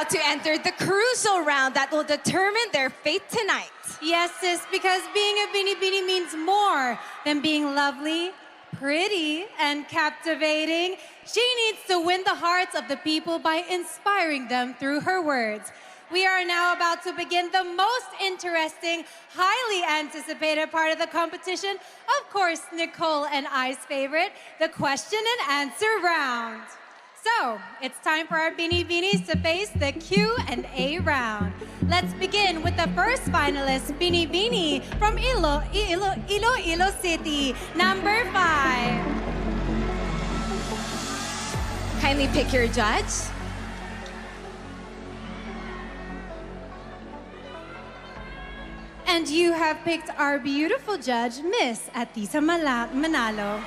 about to enter the crucial round that will determine their fate tonight. Yes, sis, because being a Binibini means more than being lovely, pretty, and captivating. She needs to win the hearts of the people by inspiring them through her words. We are now about to begin the most interesting, highly anticipated part of the competition. Of course, Nicole and I's favorite, the question and answer round. So, it's time for our Binibinis to face the Q&A round. Let's begin with the first finalist, Binibini from Iloilo City, number 5. Kindly pick your judge. And you have picked our beautiful judge, Miss Atisa Manalo.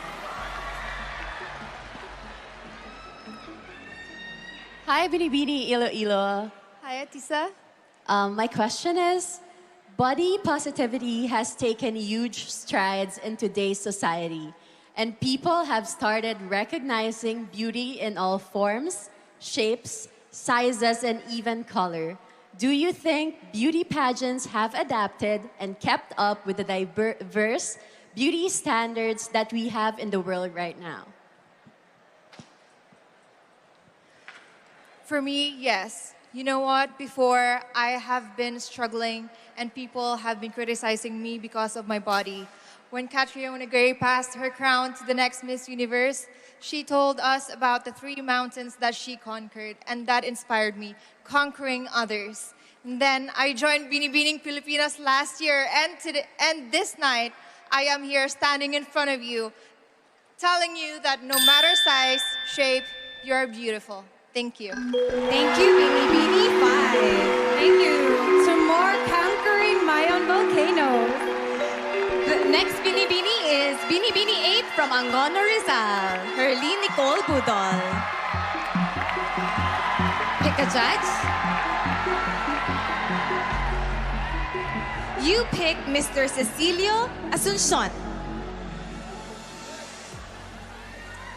Hi, Binibini Iloilo. Hi, Atisa. My question is, body positivity has taken huge strides in today's society, and people have started recognizing beauty in all forms, shapes, sizes, and even color. Do you think beauty pageants have adapted and kept up with the diverse beauty standards that we have in the world right now? For me, yes. You know what? Before, I have been struggling and people have been criticizing me because of my body. When Catriona Gray passed her crown to the next Miss Universe, she told us about the 3 mountains that she conquered, and that inspired me, conquering others. And then I joined Binibining Pilipinas last year, and this night, I am here standing in front of you, telling you that no matter size, shape, you're beautiful. Thank you. Thank you, Binibini 5. Thank you. To more conquering Mayon volcanoes. The next Binibini is Binibini 8 from Angono, Rizal, Herline Nicole Budol. Pick a judge. You pick Mr. Cecilio Asuncion.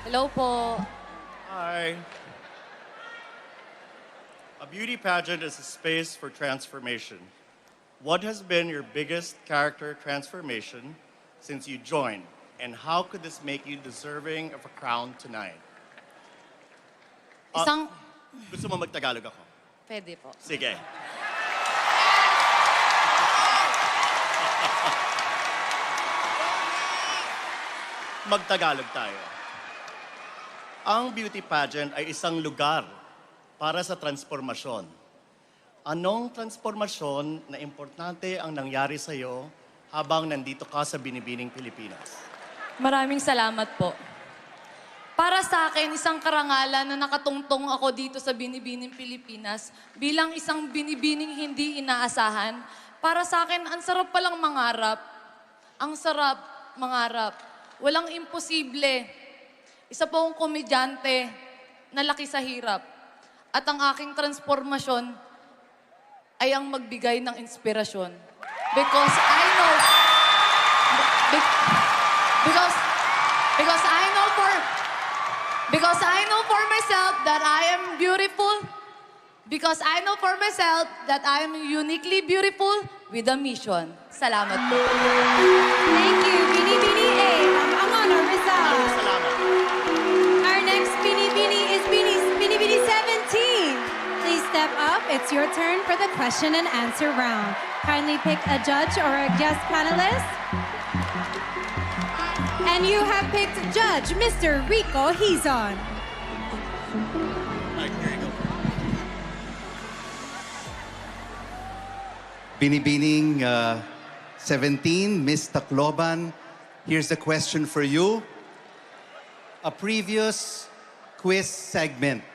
Hello po. Hi. A beauty pageant is a space for transformation. What has been your biggest character transformation since you joined? And how could this make you deserving of a crown tonight? Gusto mo mag-Tagalog ako? Pwede po. Sige. Mag-Tagalog tayo. Ang beauty pageant ay isang lugar para sa transformasyon. Anong transformasyon na importante ang nangyari sa iyo habang nandito ka sa Binibining Pilipinas? Maraming salamat po. Para sa akin, isang karangalan na nakatungtong ako dito sa Binibining Pilipinas bilang isang binibining hindi inaasahan. Para sa akin, ang sarap palang mangarap. Ang sarap mangarap. Walang imposible. Isa po akong komedyante na laki sa hirap. At ang aking transformasyon ay ang magbigay ng inspirasyon. Because I know... Because I know for myself that I am beautiful. Because I know for myself that I am uniquely beautiful with a mission. Salamat po. Thank you, Binibini 8 from Angono, Rizal. Salamat. Our next Binibini is Binibini 17. Please step up. It's your turn for the question and answer round. Kindly pick a judge or a guest panelist. And you have picked Judge Mr. Rico Hizon. All right, here you go. Binibining 17, Miss Tacloban, here's a question for you. A previous quiz segment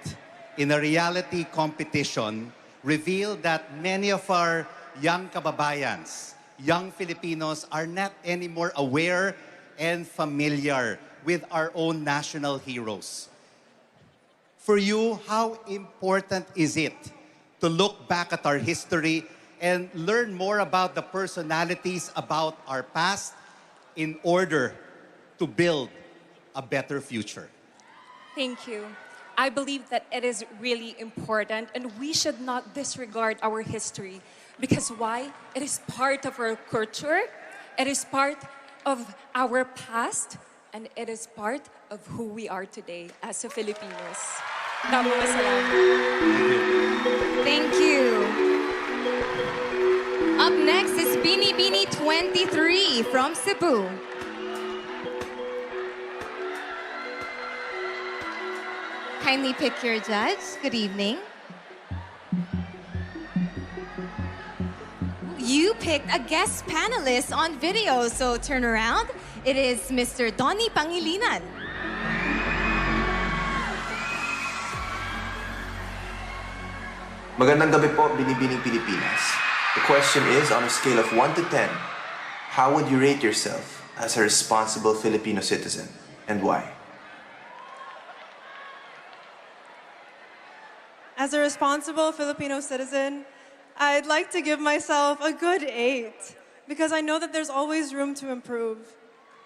in a reality competition revealed that many of our young kababayans, young Filipinos, are not anymore aware and familiar with our own national heroes. For you, how important is it to look back at our history and learn more about the personalities about our past in order to build a better future? Thank you. I believe that it is really important and we should not disregard our history. Because why? It is part of our culture, it is part of our past, and it is part of who we are today as a Filipinos. Maraming salamat. Thank you. Up next is Binibining 23 from Cebu. Kindly pick your judge. Good evening. You picked a guest panelist on video, so turn around. It is Mr. Donnie Pangilinan. Magandang gabi po, Binibining Pilipinas. The question is, on a scale of 1 to 10, how would you rate yourself as a responsible Filipino citizen, and why? As a responsible Filipino citizen, I'd like to give myself a good 8 because I know that there's always room to improve.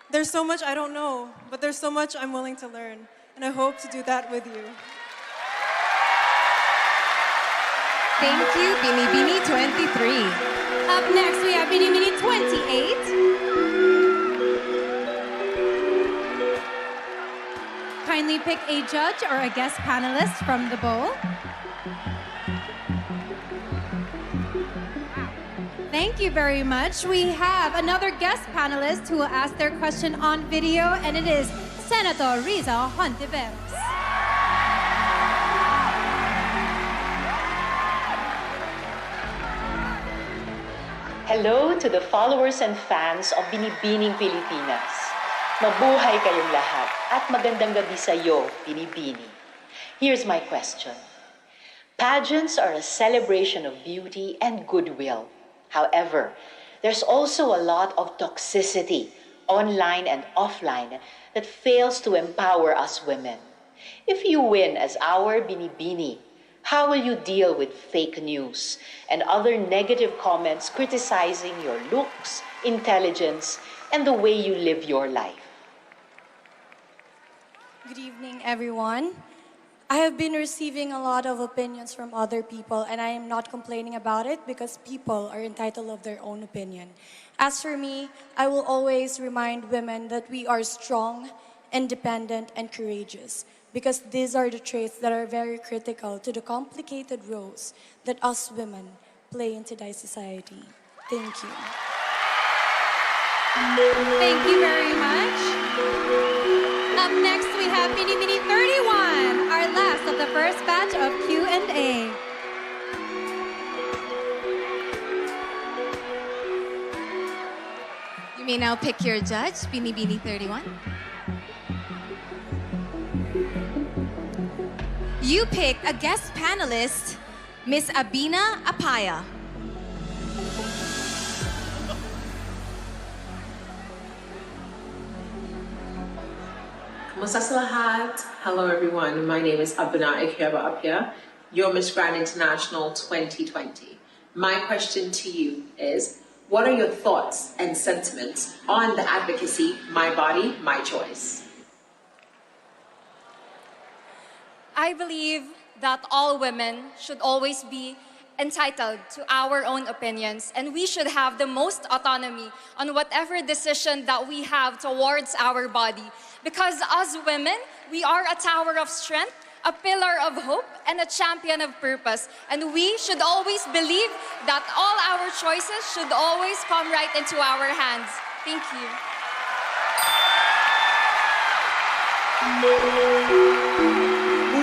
There's so much I don't know, but there's so much I'm willing to learn, and I hope to do that with you. Thank you, Binibining 23. Up next, we have Binibining 28. Kindly pick a judge or a guest panelist from the bowl. Thank you very much. We have another guest panelist who will ask their question on video, and it is Senator Riza Hontiveros. Hello to the followers and fans of Binibining Pilipinas. Mabuhay kayong lahat at magandang gabi sa iyo, Binibini. Here's my question. Pageants are a celebration of beauty and goodwill. However, there's also a lot of toxicity, online and offline, that fails to empower us women. If you win as our Binibini, how will you deal with fake news and other negative comments criticizing your looks, intelligence, and the way you live your life? Good evening, everyone. I have been receiving a lot of opinions from other people, and I am not complaining about it because people are entitled of their own opinion. As for me, I will always remind women that we are strong, independent, and courageous, because these are the traits that are very critical to the complicated roles that us women play in today's society. Thank you. Thank you very much. Up next, we have Binibining 31, our last of the first batch of Q&A. You may now pick your judge, Binibining 31. You picked a guest panelist, Miss Abina Apaya. Kamusta sa lahat? Hello everyone, my name is Abina Apia, your Miss Grand International 2020. My question to you is, what are your thoughts and sentiments on the advocacy, My Body, My Choice? I believe that all women should always be entitled to our own opinions, and we should have the most autonomy on whatever decision that we have towards our body. Because as women, we are a tower of strength, a pillar of hope, and a champion of purpose. And we should always believe that all our choices should always come right into our hands. Thank you.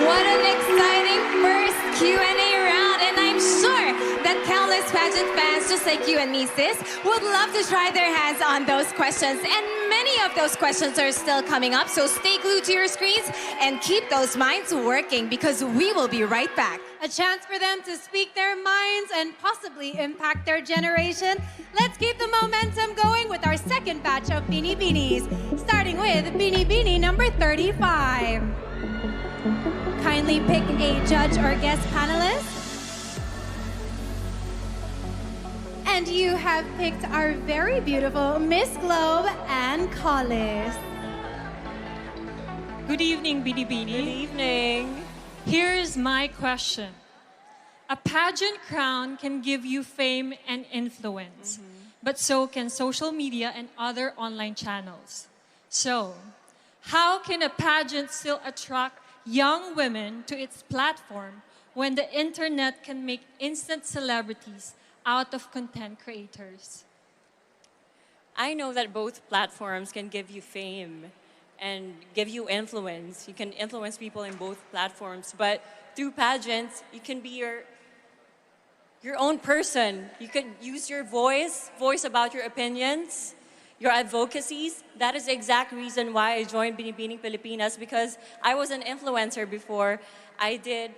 What an exciting first Q&A round, and I'm sure that countless pageant fans just like you and me, sis, would love to try their hands on those questions. And many of those questions are still coming up, so stay glued to your screens and keep those minds working because we will be right back. A chance for them to speak their minds and possibly impact their generation. Let's keep the momentum going with our second batch of Binibinis, starting with Binibini number 35. Kindly pick a judge or guest panelist. And you have picked our very beautiful Miss Globe and Collis. Good evening, Binibini. Good evening. Here's my question. A pageant crown can give you fame and influence, but so can social media and other online channels. So, how can a pageant still attract young women to its platform when the internet can make instant celebrities out of content creators? I know that both platforms can give you fame and give you influence. You can influence people in both platforms, but through pageants, you can be your own person. You could use your voice about your opinions, your advocacies. That is the exact reason why I joined Binibining Pilipinas, because I was an influencer before. I did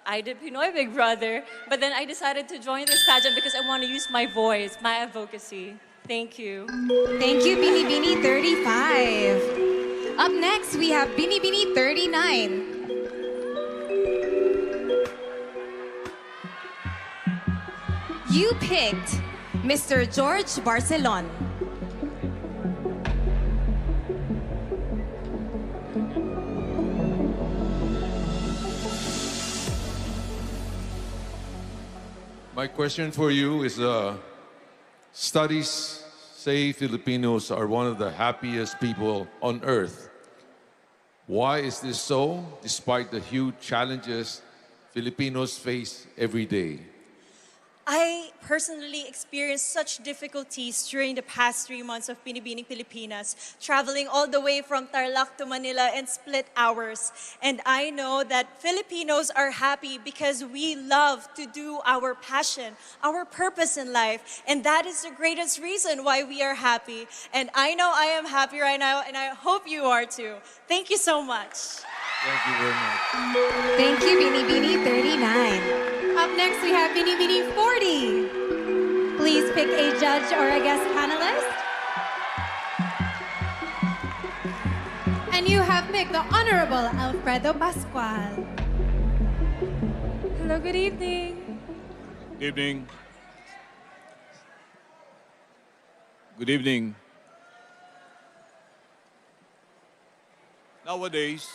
Pinoy Big Brother, but then I decided to join this pageant because I want to use my voice, my advocacy. Thank you. Thank you, Binibini 35. Up next, we have Binibini 39. You picked Mr. George Barcelon. My question for you is, studies say Filipinos are one of the happiest people on earth. Why is this so, despite the huge challenges Filipinos face every day? I personally experienced such difficulties during the past 3 months of Binibining Pilipinas, traveling all the way from Tarlac to Manila in split hours. And I know that Filipinos are happy because we love to do our passion, our purpose in life. And that is the greatest reason why we are happy. And I know I am happy right now, and I hope you are too. Thank you so much. Thank you very much. Thank you, Binibini 39. Up next, we have Binibining 40. Please pick a judge or a guest panelist. And you have picked the Honorable Alfredo Pascual. Hello, good evening. Good evening. Good evening. Nowadays,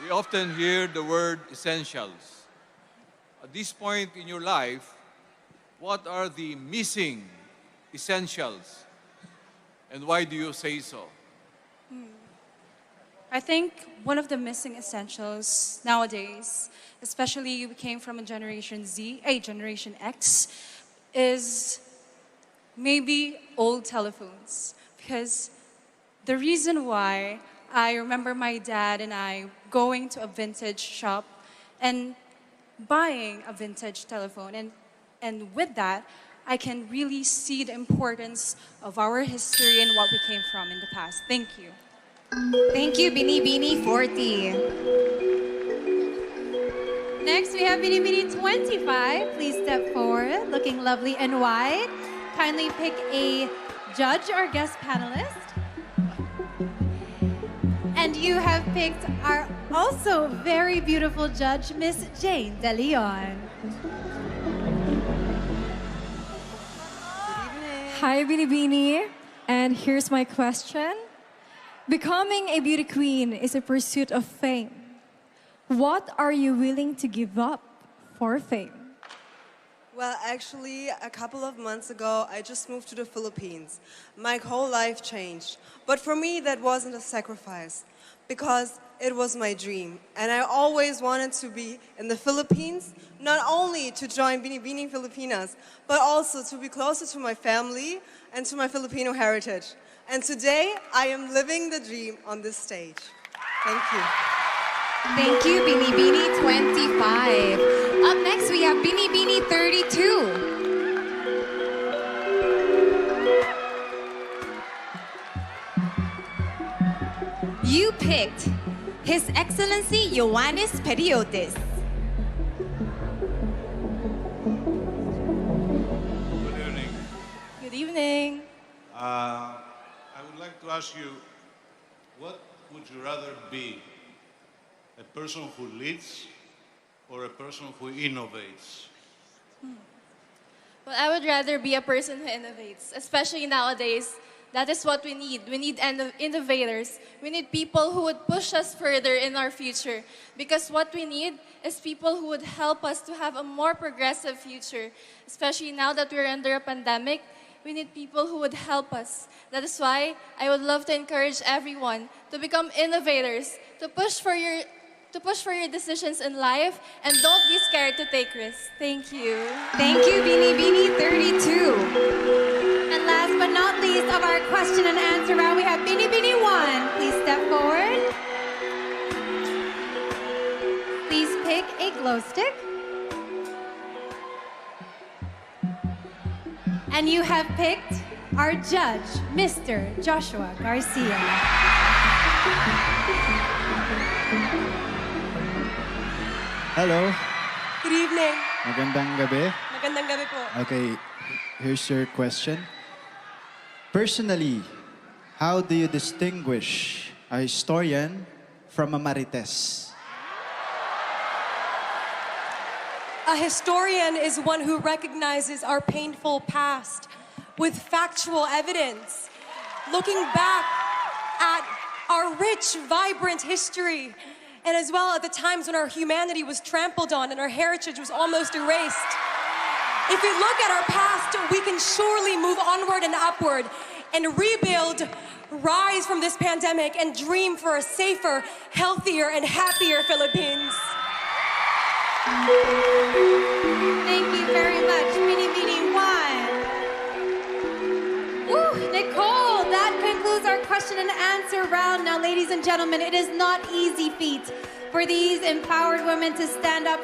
we often hear the word essentials. At this point in your life, what are the missing essentials? And why do you say so? I think one of the missing essentials nowadays, especially we came from a Generation Z, a Generation X, is maybe old telephones. Because the reason why I remember my dad and I going to a vintage shop and buying a vintage telephone. And with that, I can really see the importance of our history and what we came from in the past. Thank you. Thank you, Binibini 40. Next, we have Binibini 25. Please step forward, looking lovely and white. Kindly pick a judge or guest panelist. And you have picked our also very beautiful judge, Miss Jane De Leon. Hi, Binibini. And here's my question. Becoming a beauty queen is a pursuit of fame. What are you willing to give up for fame? Well, actually, a couple of months ago, I just moved to the Philippines. My whole life changed. But for me, that wasn't a sacrifice, because it was my dream. And I always wanted to be in the Philippines, not only to join Binibining Pilipinas, but also to be closer to my family and to my Filipino heritage. And today, I am living the dream on this stage. Thank you. Thank you, Binibini 25. Up next, we have Binibini 32. You picked His Excellency Ioannis Periotis. Good evening. Good evening. I would like to ask you, what would you rather be? A person who leads or a person who innovates? Well, I would rather be a person who innovates, especially nowadays. That is what we need. We need innovators. We need people who would push us further in our future. Because what we need is people who would help us to have a more progressive future. Especially now that we're under a pandemic, we need people who would help us. That is why I would love to encourage everyone to become innovators, to push for your decisions in life, and don't be scared to take risks. Thank you. Thank you, Binibining 32. And last but not least of our question and answer round, we have Binibining 1. Please step forward. Please pick a glow stick. And you have picked our judge, Mr. Joshua Garcia. Hello. Good evening. Magandang gabi. Magandang gabi po. Okay, here's your question. Personally, how do you distinguish a historian from a marites? A historian is one who recognizes our painful past with factual evidence, looking back at our rich, vibrant history, and as well at the times when our humanity was trampled on and our heritage was almost erased. If we look at our past, we can surely move onward and upward and rebuild, rise from this pandemic, and dream for a safer, healthier, and happier Philippines. Thank you very much, Binibining 1. Woo, Nicole, that concludes our question and answer round. Now, ladies and gentlemen, it is not easy feat for these empowered women to stand up